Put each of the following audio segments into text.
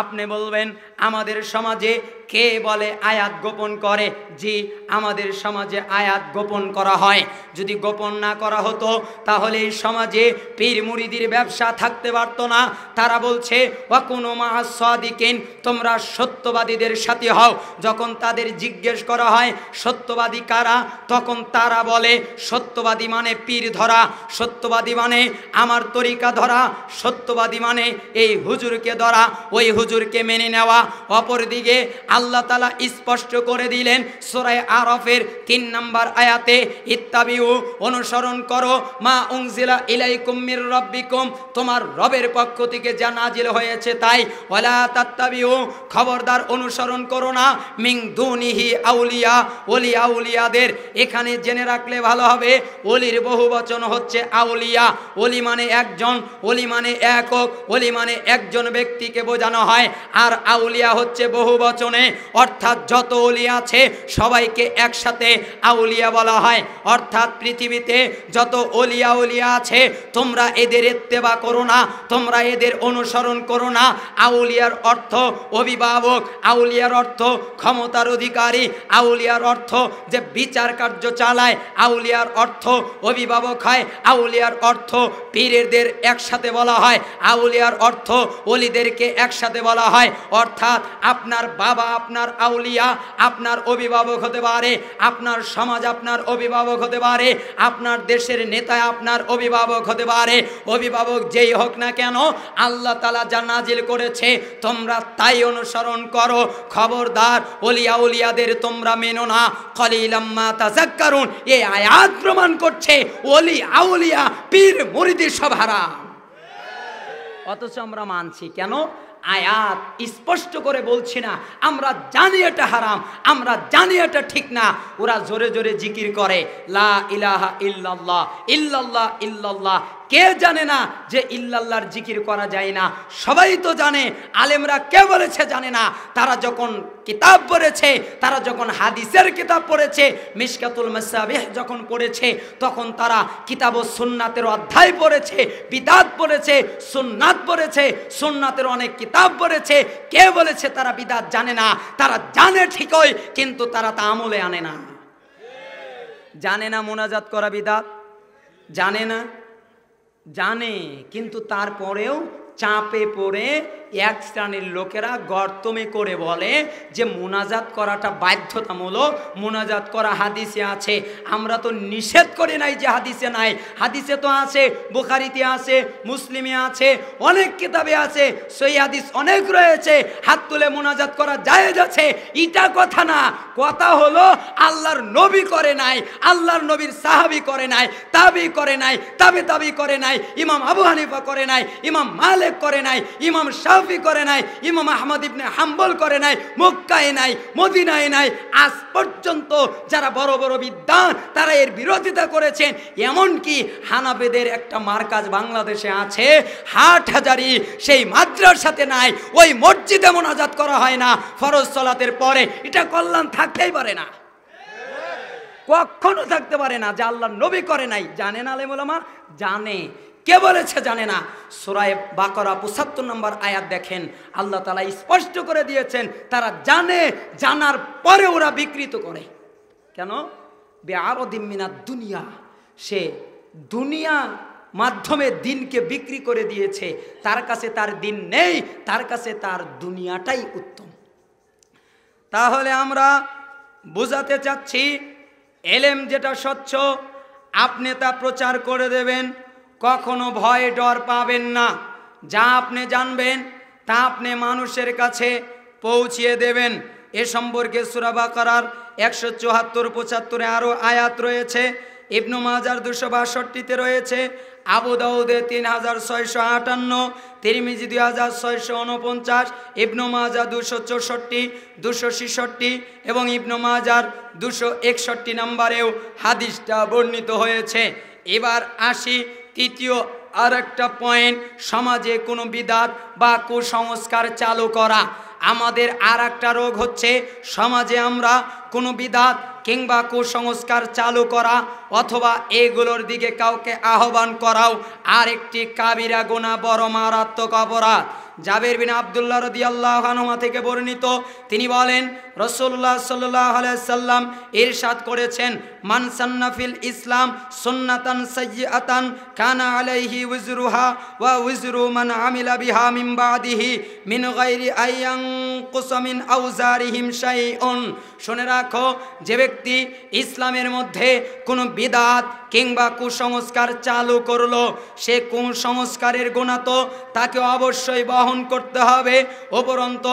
আপনি বলবেন আমাদের সমাজে কে বলে আয়াত গোপন করে? জি, আমাদের সমাজে আয়াত গোপন করা হয়। যদি গোপন না করা হতো তাহলে এই সমাজে পীর মুরিদির ব্যবসা থাকতে পারত না। তারা বলছে ওয়াকুনু মা'আস সাদিকিন, তোমরা সত্যবাদীদের সাথে হও। যখন তাদের জিজ্ঞেস করা হয় সত্যবাদী কারা, তখন তারা বলে সত্যবাদী মানে পীর ধরা, সত্যবাদী মানে আমার তরিকা ধরা, সত্যবাদী মানে এই হুজুরকে ধরা, ওই হুজুরকে মেনে নেওয়া। অপরদিকে আল্লাহ তাআলা স্পষ্ট করে দিলেন সূরা আরাফের 3 নম্বর আয়াতে, ইত্তাবিউ, অনুসরণ করো, মা উনজিলা ইলাইকুম মির রাব্বিকুম, তোমার রবের পক্ষ থেকে যা নাজিল হয়েছে তাই। ওয়ালা তাত্তাবিউ, খবরদার অনুসরণ করো না, মিন দুনিহি আউলিয়া, ওলি আউলিয়াদের। এখানে জেনে রাখলে ভালো হবে, ওলির বহুবচন হচ্ছে আউলিয়া। ওলি মানে একজন, ওলি মানে একক, ওলি মানে একজন ব্যক্তিকে বোঝানো হয়। আর আউলিয়া হচ্ছে বহুবচনে, অর্থাৎ যত ওলি আছে সবাইকে একসাথে আউলিয়া বলা হয়। অর্থাৎ পৃথিবীতে যত ওলিয়া উলিয়া আছে তোমরা এদের ইত্তেবা করো না, তোমরা এদের অনুসরণ করো না। আউলিয়ার অর্থ অভিভাবক, আউলিয়ার অর্থ ক্ষমতার অধিকারী, আউলিয়ার অর্থ যে বিচার কার্য চালায়, আউলিয়ার অর্থ অভিভাবক হয়, আউলিয়ার অর্থ পীরদের একসাথে বলা হয়, আউলিয়ার অর্থ ওলিদেরকে একসাথে বলা হয়। অর্থাৎ আপনার বাবা আপনার আউলিয়া, আপনার অভিভাবক হতে পারে, আপনার সমাজ আপনার অভিভাবক হতে পারে, আপনার দেশের নেতা আপনার অভিভাবক হতে পারে। অভিভাবক যেই হোক না কেন, আল্লাহ তাআলা যা নাজিল করেছে তোমরা তাই অনুসরণ করো। খবরদার ওলিয়া উলিয়াদের তোমরা মেনো না। কলিলাম মা তাযাক্কারুন, এই আয়াত প্রমাণ করছে ওলি আউলিয়া পীর মুরিদি সব হারাম। অথচ আমরা মানছি কেন? আয়াত স্পষ্ট করে বলছি না, আমরা জানি এটা হারাম, আমরা জানি এটা ঠিক না। ওরা জোরে জোরে জিকির করে লা ইলাহা ইল্লাল্লাহ, ইল্লাল্লাহ ইল্লাল্লাহ। কে জানে না যে ইল্লাল্লাহর জিকির করা যায় না? সবাই তো জানে। আলেমরা কে বলেছে জানে না? তারা যখন কিতাব পড়েছে, তারা যখন হাদিসের কিতাব পড়েছে, মিশকাতুল মাসাবিহ যখন পড়েছে, তখন তারা কিতাব ও সুন্নাতের অধ্যায় পড়েছে, বিদাত পড়েছে, সুন্নাত পড়েছে, সুন্নাতের অনেক কিতাব পড়েছে। কে বলেছে তারা বিদাত জানে না? তারা জানে ঠিকই, কিন্তু তারা তা আমলে আনে না। জানে না মোনাজাত করা বিদাত, জানে না, জানে, কিন্তু তারপরেও চাপে পড়ে এক শ্রেণীর লোকেরা গর্তমে করে বলে যে মোনাজাত করাটা বাধ্যতামূলক, মোনাজাত করা হাদিসে আছে। আমরা তো নিষেধ করি নাই যে হাদিসে নাই, হাদিসে তো আছে, বুখারীতে আছে, মুসলিমে আছে, অনেক কিতাবে আছে, সহিহ হাদিস অনেক রয়েছে, হাত তুলে মোনাজাত করা জায়েজ আছে। এটা কথা না, কথা হলো আল্লাহর নবী করে নাই, আল্লাহর নবীর সাহাবী করে নাই, তাবি করে নাই, তাবি করে নাই, ইমাম আবু হানিফা করে নাই, ইমাম মালিক করে নাই, ইমাম শাফি করে নাই, ইমাম আহমদ ইবনে হাম্বল করে নাই, মক্কায় নাই, মদিনায় নাই। আজ পর্যন্ত যারা বড় বড় বিদ্বান তারা এর বিরোধিতা করেছেন। এমনকি হানাফিদের একটা মার্কাজ বাংলাদেশে আছে, হাটহাজারী, সেই মাদ্রাসাতে নাই, ওই মসজিদে মোনাজাত করা হয় না ফরজ সালাতের পরে। এটা কল্যাণ থাকতেই পারে না, কখনো থাকতে পারে না যে আল্লাহর নবী করে নাই। জানেন আলেম ওলামা? জানে। কে বলেছে জানে না? সূরা বাকারা ৭৫ নম্বর আয়াত দেখেন, আল্লাহ তাআলা স্পষ্ট করে দিয়েছেন তারা জানে, জানার পরে ওরা বিকৃত করে। কেন? বিআরাদিম মিনাদ দুনিয়া, সে দুনিয়া মাধ্যমে দিনকে বিক্রি করে দিয়েছে। তার কাছে তার দিন নেই, তার কাছে তার দুনিয়াটাই উত্তম। তাহলে আমরা বোঝাতে চাচ্ছি, এলেম যেটা স্বচ্ছ আপনি তা প্রচার করে দেবেন, কখনো ভয় ডর পাবেন না। যা আপনি জানবেন তা আপনি মানুষের কাছে পৌঁছিয়ে দেবেন। এ সম্পর্কে সূরা বাকারার ১৭৪-৭৫ আরও আয়াত রয়েছে। ইবনু মাজার ২৬২তে রয়েছে, আবু দাউদে ৩৬৫৮, তিরমিজি ২৬৪৯, ইবনু মাজা ২৬৪, ২৬৬ এবং ইবনু মাজার ২৬১ নম্বরেও হাদিসটা বর্ণিত হয়েছে। এবার আসি তৃতীয় আর একটা পয়েন্ট, সমাজে কোনো বিদাত বা কুসংস্কার চালু করা। আমাদের আর একটা রোগ হচ্ছে, সমাজে আমরা কোনো বিদাত কিংবা কুসংস্কার চালু করা অথবা এগুলোর দিকে কাউকে আহ্বান করাও আরেকটি কাবিরা গুনাহ, বড় মারাত্মক অপরাধ। জাবের বিন আব্দুল্লাহ রাদিয়াল্লাহু আনহু থেকে বর্ণিত, তিনি বলেন রাসূলুল্লাহ সাল্লাল্লাহু আলাইহি সাল্লাম ইরশাদ করেছেন, মান সান্না ফিল ইসলাম সুন্নাতান সাইয়্যাতান কানা আলাইহি উজরুহা ওয়া উজরু মান আমিলা বিহা মিন বাদিহি মিন গায়রি আইয়ানকুসা মিন আওজারিহিম শাইউন। শুনে রাখো, যে ব্যক্তি ইসলামের মধ্যে কোনো বিদআত কিংবা কুসংস্কার চালু করলো, সে কুসংস্কারের গুনাহ তো তাকে অবশ্যই বহন করতে হবে, উপরন্ত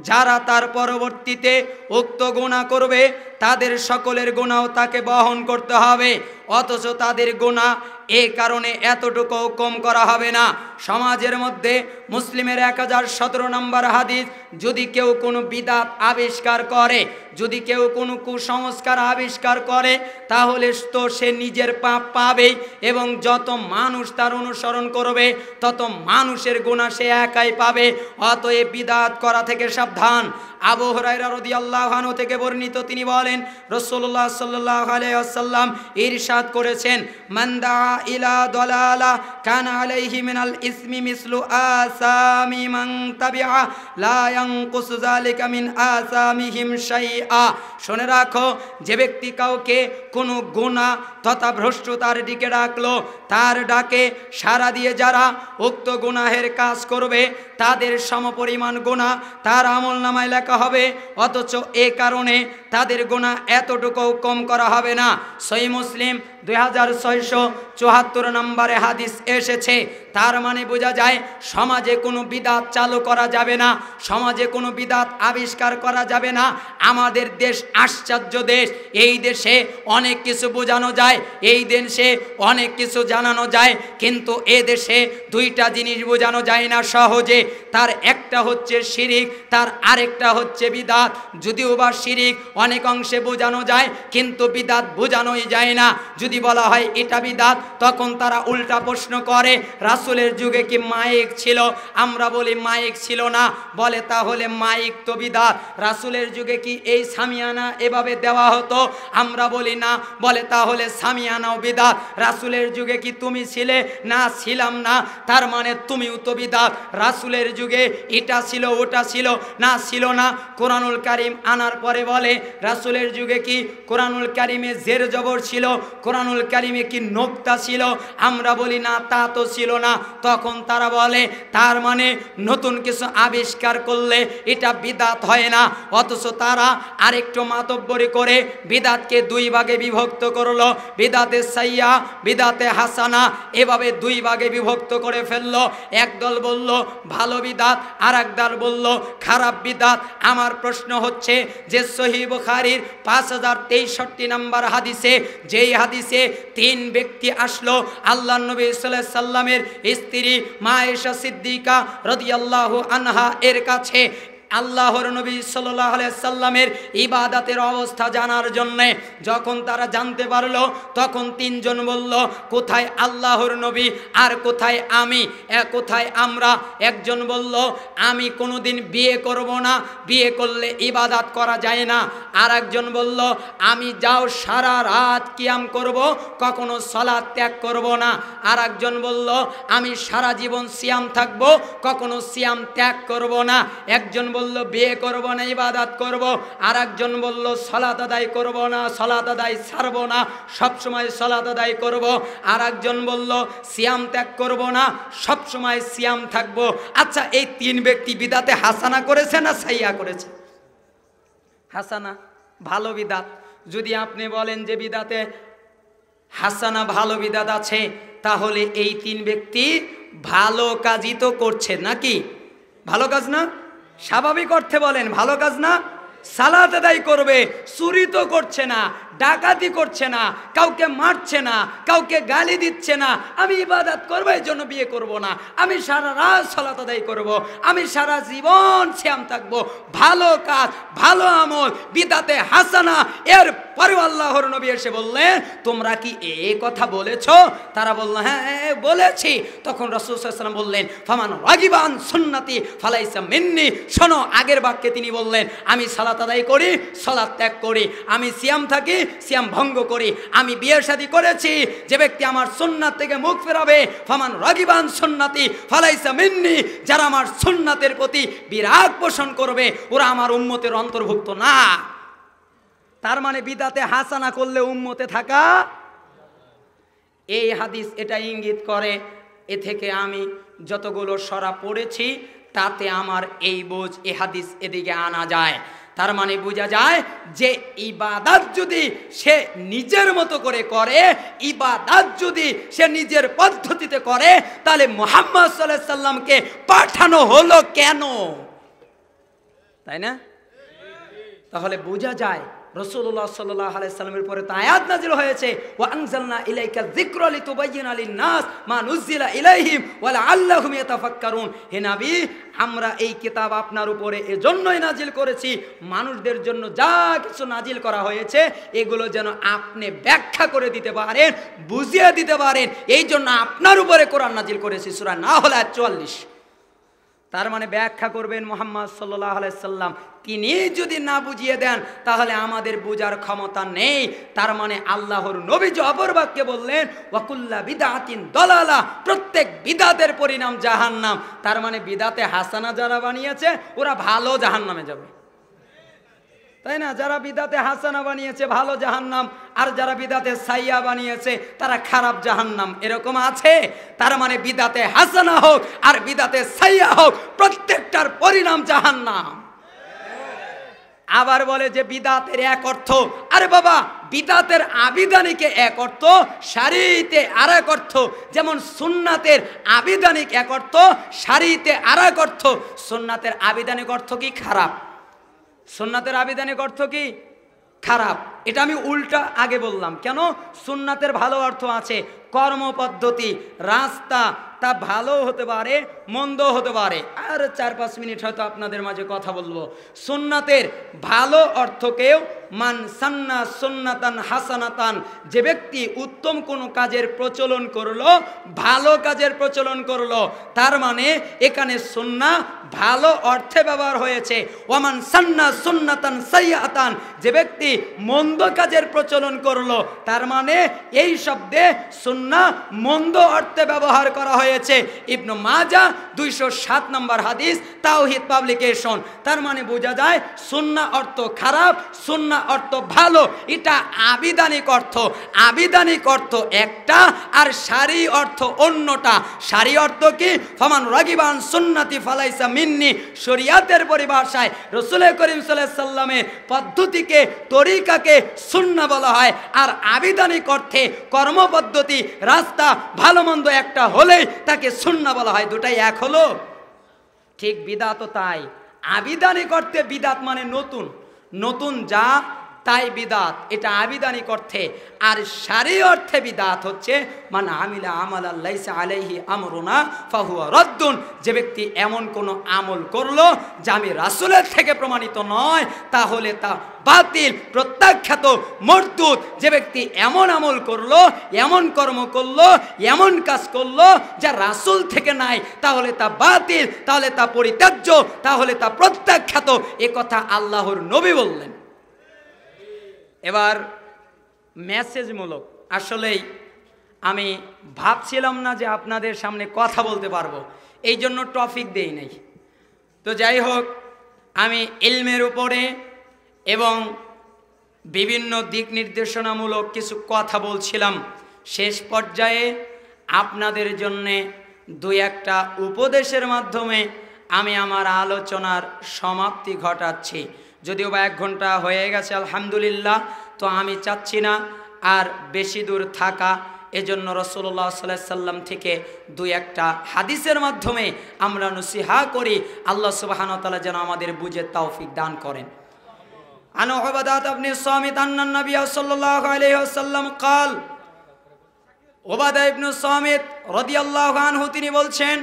যারা তার পরবর্তীতে উক্ত গুনাহ করবে তাদের সকলের গুনাহও তাকে বহন করতে হবে। অথচ তাদের গুনাহ এই কারণে এতটুকু কম করা হবে না। সমাজের মধ্যে মুসলিমের 1017 নম্বর হাদিস, যদি কেউ কোনো বিদআত আবিষ্কার করে, যদি কেউ কোনো কুসংস্কার আবিষ্কার করে, তাহলে তো সে নিজের পাপ পাবেই এবং যত মানুষ তার অনুসরণ করবে তত মানুষের গুনাহ সে একাই পাবে। অতএব বিদআত করা থেকে সাবধান। আবু হুরায়রা রাদিয়াল্লাহু আনহু থেকে বর্ণিত, তিনি বলেন রাসূলুল্লাহ সাল্লাল্লাহু আলাইহি ওয়াসাল্লাম ইরশাদ করেছেন, মান দাআ ইলা দালালা কানা আলাইহি মিনাল ইসমি মিসলু আসামি মান তাবিআ লা ইয়ানকুসু যালিকা মিন আসামিহিম শাইআ। শুনে রাখো, যে ব্যক্তি কাউকে কোনো গুনাহ তথা ভ্রষ্টতার দিকে ডাকলো, তার ডাকে সাড়া দিয়ে যারা উক্ত গুনাহের কাজ করবে তাদের সমপরিমাণ গুনাহ তার আমলনামায় লেখা হবে। অথচ এ কারণে তাদের গুনাহ এতটুকু কম করা হবে না। সহিহ মুসলিম 2674 নম্বরে হাদিস এসেছে। তার মানে বোঝা যায় সমাজে কোনো বিদআত চালু করা যাবে না, সমাজে কোনো বিদআত আবিষ্কার করা যাবে না। আমাদের দেশ আশ্চর্য দেশ, এই দেশে অনেক কিছু বোঝানো যায়, এই দেশে অনেক কিছু জানানো যায়, কিন্তু এ দেশে দুইটা জিনিস বোঝানো যায় না সহজে। তার একটা হচ্ছে শিরিক, তার আরেকটা হচ্ছে বিদআত। যদিও বা শিরিক অনেক অংশে বোঝানো যায়, কিন্তু বিদআত বোঝানোই যায় না। যদি বলা হয় এটা বিদআত, তখন তারা উল্টা প্রশ্ন করে, রাসূলের যুগে কি মাইক ছিল? আমরা বলি মাইক ছিল না। বলে তাহলে মাইক তো বিদআত। রাসূলের যুগে কি এই সামিয়ানা এভাবে দেওয়া হতো? আমরা বলি না। বলে তাহলে সামিয়ানাও বিদআত। রাসূলের যুগে কি তুমি ছিলে? না, ছিলাম না। তার মানে তুমিও তো বিদআত। রাসূলের যুগে এটা ছিল ওটা ছিল? না, ছিল না। কোরআনুল কারীম আনার পরে বলে রাসূলের যুগে কি কোরআনুল কারীমে জের জবর ছিল? কোরআনুল কারীমে কি নোক্তা ছিল? আমরা বলি না, তা তো ছিল না। তখন তারা বলে তার মানে নতুন কিছু আবিষ্কার করলে এটা বিদআত হয় না। অথচ তারা আরেকটু মাতব্বরি করে বিদআতকে দুই ভাগে বিভক্ত করলো, বিদআতে সাইয়্যা, বিদআতে হাসানা, এভাবে দুই ভাগে বিভক্ত করে ফেললো। একদল বলল ভালো বিদআত, আর একদল বলল খারাপ বিদআত। আমার প্রশ্ন হচ্ছে যে সহিহ বুখারীর 5063 নম্বর হাদিসে, যেই হাদিসে 3 ব্যক্তি আসলো আল্লাহর নবী সাল্লাল্লাহু আলাইহি সাল্লামের স্ত্রী মা আয়েশা সিদ্দিকা রাদিয়াল্লাহু আনহা এর কাছে আল্লাহর নবী সাল্লাল্লাহু আলাইহি সাল্লামের ইবাদতের অবস্থা জানার জন্যে। যখন তারা জানতে পারলো, তখন 3 জন বলল, কোথায় আল্লাহর নবী আর কোথায় আমি, কোথায় আমরা? একজন বলল, আমি কোনোদিন বিয়ে করব না, বিয়ে করলে ইবাদত করা যায় না। আর একজন বলল, আমি যাও সারা রাত কিয়াম করব, কখনো সালাত ত্যাগ করব না। আর একজন বলল, আমি সারা জীবন সিয়াম থাকব, কখনো সিয়াম ত্যাগ করব না। একজন বলল বিয়ে করব না, ইবাদত করব। আর একজন বলল সালাত আদায় করব না, সালাত আদায় ছাড়ব না, সব সময় সালাত আদায় করব। আর একজন বলল সিয়াম ত্যাগ করব না, সব সময় সিয়াম থাকব। আচ্ছা, এই 3 ব্যক্তি বিদআতে হাসানা করেছে না সাইয়্যা করেছে? হাসানা, ভালো বিদআত। যদি আপনি বলেন যে বিদআতে হাসানা ভালো বিদআত আছে, তাহলে এই 3 ব্যক্তি ভালো কাজই তো করছে নাকি? ভালো কাজ না? স্বাভাবিক অর্থে বলেন ভালো কাজ না? সালাত আদায় করবে, চুরি তো করছে না, ডাকাতি করছে না, কাউকে মারছে না, কাউকে গালি দিচ্ছে না। আমি ইবাদত করব, এই জন্য বিয়ে করব না। আমি সারা রাত সালাত আদায় করব, আমি সারা জীবন সিয়াম থাকবো। ভালো কাজ, ভালো আমল, বিদআতে হাসানা। এর পরে আল্লাহর নবী এসে বললেন, তোমরা কি এই কথা বলেছো? তারা বলল, হ্যাঁ বলেছি। তখন রাসূল সাল্লাল্লাহু আলাইহি ওয়াসাল্লাম বললেন, ফামান রাগিবান সুন্নতি ফালাইসা মিন্নি। শোনো, আগের বাক্যে তিনি বললেন, আমি সালাত আদায় করি, সালাত ত্যাগ করি, আমি সিয়াম থাকি, সিয়াম ভঙ্গ করি। আমি বিয়ে শাদী করেছি, যে ব্যক্তি আমার সুন্নাত থেকে মুখ ফেরাবে ফামান রাগিবান সুন্নতি ফালাইসা মিন্নি, যারা আমার সুন্নাতের প্রতি বিরাগ পোষণ করবে ওরা আমার উম্মতের অন্তর্ভুক্ত না। তার মানে বিদাতে হাসানা করলে উম্মতে থাকা, এই হাদিস এটা ইঙ্গিত করে। এ থেকে আমি যতগুলো সরা পড়েছি তাতে আমার এই বোঝ এ হাদিস এদিকে আনা যায়। তার মানে বোঝা যায় যে ইবাদত যদি সে নিজের মতো করে করে, ইবাদত যদি সে নিজের পদ্ধতিতে করে, তাহলে মুহাম্মদ সাল্লাল্লাহু আলাইহি সাল্লামকে পাঠানো হলো কেন? তাই না? তাহলে বোঝা যায় রাসূলুল্লাহ সাল্লাল্লাহু আলাইহি সাল্লামের পরে তো আয়াত নাযিল হয়েছে, ওয়া আনজালনা ইলাইকা যিকরা লিতুবাইয়িনা লিন-নাস মা নুযিলা ইলাইহিম ওয়া লাআল্লাহুম ইয়াতাফাক্কারুন। হে নবী, আমরা এই কিতাব আপনার উপরে এজন্যই নাজিল করেছি, মানুষদের জন্য যা কিছু নাজিল করা হয়েছে এগুলো যেন আপনি ব্যাখ্যা করে দিতে পারেন, বুঝিয়ে দিতে পারেন, এই জন্য আপনার উপরে কোরআন নাজিল করেছি। সূরা নাহল আয়াত 44। তার মানে ব্যাখ্যা করবেন মুহাম্মদ সাল্লাল্লাহু আলাইহি সাল্লাম। তিনি যদি না বুঝিয়ে দেন তাহলে আমাদের বোঝার ক্ষমতা নেই। তার মানে আল্লাহর নবী যে অপর বাক্যে বললেন ওয়াকুল্লা বিদআতিন দালালা, প্রত্যেক বিদাতের পরিণাম জাহান্নাম। তার মানে বিদাতে হাসানা যারা বানিয়েছে ওরা ভালো জাহান্নামে যাবে, তাই না? যারা বিদাতে হাসানা বানিয়েছে ভালো জাহান্নাম, আর যারা বিদাতে সাইয়া বানিয়েছে তারা খারাপ জাহান্নাম, এরকম আছে? তার মানে বিদাতে হাসানা হোক আর বিদাতে সাইয়া হোক, প্রত্যেকটার পরিণাম জাহান্নাম। আবার বলে যে বিদাতের এক অর্থ, আরে বাবা, বিদাতের আবিধানিকে এক অর্থ, শারীতে আর এক অর্থ। যেমন সুন্নাতের আবিধানিক এক অর্থ, শারীতে আর এক অর্থ। সুন্নাতের আবিধানিক অর্থ কি? খারাপ। সুন্নাতের আবিধানিক অর্থ কি? খারাপ। এটা আমি উল্টা আগে বললাম। কেন? সুন্নাতের ভালো অর্থ আছে, কর্মপদ্ধতি, রাস্তা, তা ভালো হতে পারে, মন্দ হতে পারে। আর 4-5 মিনিট হয়তো আপনাদের মাঝে কথা বলবো। সুন্নাতের ভালো অর্থকেও মান সান্না সুন্নাতান হাসানাতান, যে ব্যক্তি উত্তম কোনো কাজের প্রচলন করলো, ভালো কাজের প্রচলন করলো, তার মানে এখানে সুন্নাহ ভালো অর্থে ব্যবহার হয়েছে। ওয়ামান সান্না সুন্নাতান সাইয়াতান, যে ব্যক্তি মন্দ কাজের প্রচলন করলো, তার মানে এই শব্দে সুন্নাহ মন্দ অর্থে ব্যবহার করা হয়েছে। ইবনে মাজাহ 207 নম্বর হাদিস, তাওহীদ পাবলিকেশন। তার মানে বোঝা যায় সুন্নাহ অর্থ খারাপ, সুন্নাহ অর্থ ভালো। এটা আবিধানিক অর্থ। আবিধানিক অর্থ একটা আর শারঈ অর্থ অন্যটা। শারঈ অর্থ কি? ফামান রাগিবান সুন্নতি ফালাইসা মিন্নি, শরীয়তের পরিভাষায় রাসূল করিম সাল্লাল্লাহু আলাইহি সাল্লামের পদ্ধতিকে, তরিকাকে সুন্নাহ বলা হয়। আর আবিধানিক অর্থে কর্মপদ্ধতি, রাস্তা, ভালো মন্দ একটা হলেই তাকে সুন্নাহ বলা হয়। দুটাই এক হলো? ঠিক বিদাতও তাই। আবিধানিক অর্থে বিদাত মানে নতুন, নতুন যা তাই বিদাত, এটা আবিধানিক অর্থে। আর শারঈ অর্থে বিদাত হচ্ছে মান আমিলা আমালান লাইসা আলাইহি আমরুনা ফাহুয়া রাদ্দুন, যে ব্যক্তি এমন কোনো আমল করলো যা আমি রাসূলের থেকে প্রমাণিত নয়, তাহলে তা বাতিল, প্রত্যাখ্যাত, মরদুদ। যে ব্যক্তি এমন আমল করলো, এমন কর্ম করলো, এমন কাজ করলো যা রাসূল থেকে নাই, তাহলে তা বাতিল, তাহলে তা পরিত্যাজ্য, তাহলে তা প্রত্যাখ্যাত। এ কথা আল্লাহর নবী বললেন। এবার মেসেজমূলক, আসলেই আমি ভাবছিলাম না যে আপনাদের সামনে কথা বলতে পারবো, এই জন্য টপিক দেই নাই। তো যাই হোক, আমি ইলমের উপরে এবং বিভিন্ন দিক নির্দেশনামূলক কিছু কথা বলছিলাম। শেষ পর্যায়ে আপনাদের জন্যে 2-1টা উপদেশের মাধ্যমে আমি আমার আলোচনার সমাপ্তি ঘটাচ্ছি। যদিও বা 1 ঘন্টা হয়ে গেছে আলহামদুলিল্লাহ, তো আমি চাচ্ছি না আর বেশি দূর থাকা। এজন্য রাসূলুল্লাহ সাল্লাল্লাহু আলাইহি সাল্লাম থেকে 2-1টা হাদিসের মাধ্যমে আমরা নসিহা করি। আল্লাহ সুবহানাহু ওয়া তাআলা যেন আমাদের বুঝে তৌফিক দান করেন। আন উবাদাহ ইবনে সামিত আন্না নবী সাল্লাল্লাহু আলাইহি ওয়াসাল্লাম قال, উবাদাহ ইবনে সামিত রাদিয়াল্লাহু আনহু তিনি বলছেন,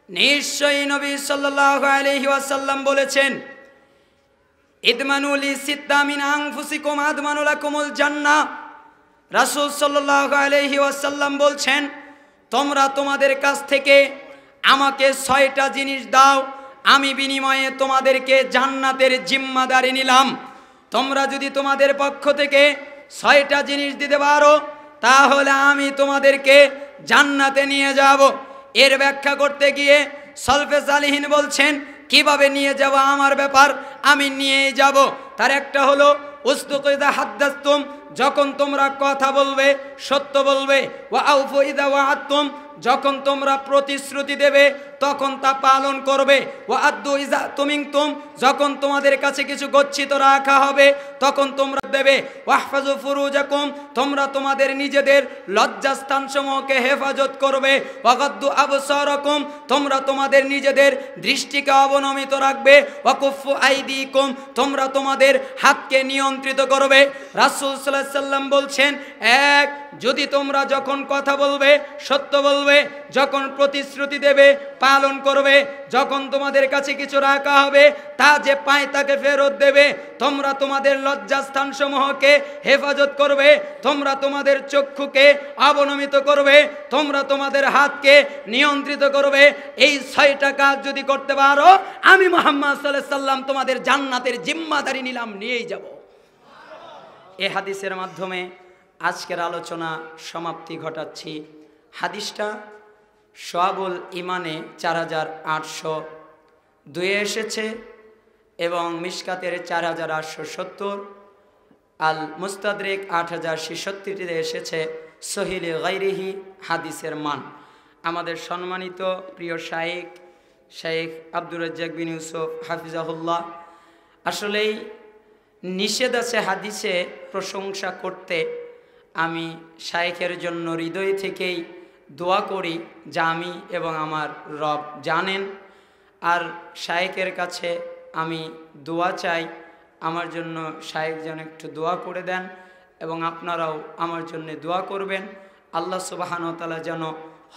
নিশ্চয়ই নবী সাল্লাল্লাহু আলাইহি ওয়াসাল্লাম বলেছেন, ইদমানু লি সিত্তা মিন আনফুসিকুম আদমানু লাকুমুল জান্নাহ। রাসূল সাল্লাল্লাহু আলাইহি ওয়াসাল্লাম বলছেন, তোমরা তোমাদের কাছ থেকে আমাকে 6টা জিনিস দাও, আমি বিনিময়ে তোমাদেরকে জান্নাতের জিম্মাদারি নিলাম। তোমরা যদি তোমাদের পক্ষ থেকে ছয়টা জিনিস দিতে পারো তাহলে আমি তোমাদেরকে জান্নাতে নিয়ে যাব। এর ব্যাখ্যা করতে গিয়ে সলফে সালিহিন বলছেন কিভাবে নিয়ে যাব আমার ব্যাপার, আমি নিয়েই যাব। তার একটা হলো উসদুকু ইযা হাদ্দাসতুম, যখন তোমরা কথা বলবে সত্য বলবে। ওয়া আউফু ইযা ওয়াআদতুম, যখন তোমরা প্রতিশ্রুতি দেবে তখন তা পালন করবে। ওয়া আদ্দু ইযা তুমিনতুম, যখন তোমাদের কাছে কিছু গচ্ছিত রাখা হবে তখন তোমরা দেবে। ওয়াহফাজু ফুরুজাকুম, তোমরা তোমাদের নিজেদের লজ্জাস্থানসমূহকে হেফাজত করবে। ওয়াগাদ্দু আবসারাকুম, তোমরা তোমাদের নিজেদের দৃষ্টিকে অবনমিত রাখবে। ওয়াকুফু আইদিকুম, তোমরা তোমাদের হাতকে নিয়ন্ত্রিত করবে। রাসূল সাল্লাল্লাহু আলাইহি সাল্লাম বলছেন, এক, যদি তোমরা যখন কথা বলবে সত্য বলবে, যখন প্রতিশ্রুতি দেবে পালন করবে, যখন তোমাদের কাছে কিছু রাখা হবে তা যে পায় তাকে ফেরত দেবে, তোমরা তোমাদের লজ্জাস্থান সমূহকে হেফাজত করবে, তোমরা তোমাদের চক্ষুকে অবনমিত করবে, তোমরা তোমাদের হাতকে নিয়ন্ত্রিত করবে। এই 6টা কাজ যদি করতে পারো আমি মুহাম্মদ সাল্লাল্লাহু আলাইহি সাল্লাম তোমাদের জান্নাতের জিম্মাদারি নিলাম, নিয়েই যাব। এই হাদিসের মাধ্যমে আজকের আলোচনা সমাপ্তি ঘটাচ্ছি। হাদিসটা শুআবুল ঈমানে 4802 এসেছে এবং মিশকাতের 4870, আল মুস্তাদরিক 8066 এসেছে, সহিহ গায়রিহি হাদিসের মান। আমাদের সম্মানিত প্রিয় শাইখ আব্দুর রাজ্জাক বিন ইউসুফ হাফিজাহুল্লাহ, আসলেই নিষেধ আছে হাদিসে প্রশংসা করতে। আমি শাইখের জন্য হৃদয় থেকেই দোয়া করি যা আমি এবং আমার রব জানেন। আর শাইখের কাছে আমি দোয়া চাই, আমার জন্য শাইখ যেন একটু দোয়া করে দেন এবং আপনারাও আমার জন্য দোয়া করবেন। আল্লাহ সুবহানাহু ওয়া তাআলা যেন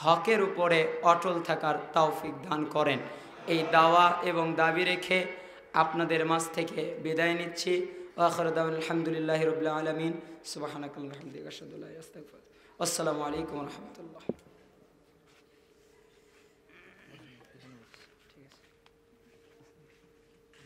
হকের উপরে অটল থাকার তৌফিক দান করেন। এই দাওয়া এবং দাবি রেখে আপনাদের মাঝ থেকে বিদায় নিচ্ছি। আখিরু দাওয়ানা আলহামদুলিল্লাহি রাব্বিল আলামিন। সুবহানাকাল্লাহুম্মা ওয়া বিহামদিকা আশহাদু আল্লা ইলাহা ইল্লা আনতা আস্তাগফিরুকা ওয়া আতুবু ইলাইক। আসসালামু আলাইকুম ওয়া রাহমাতুল্লাহ।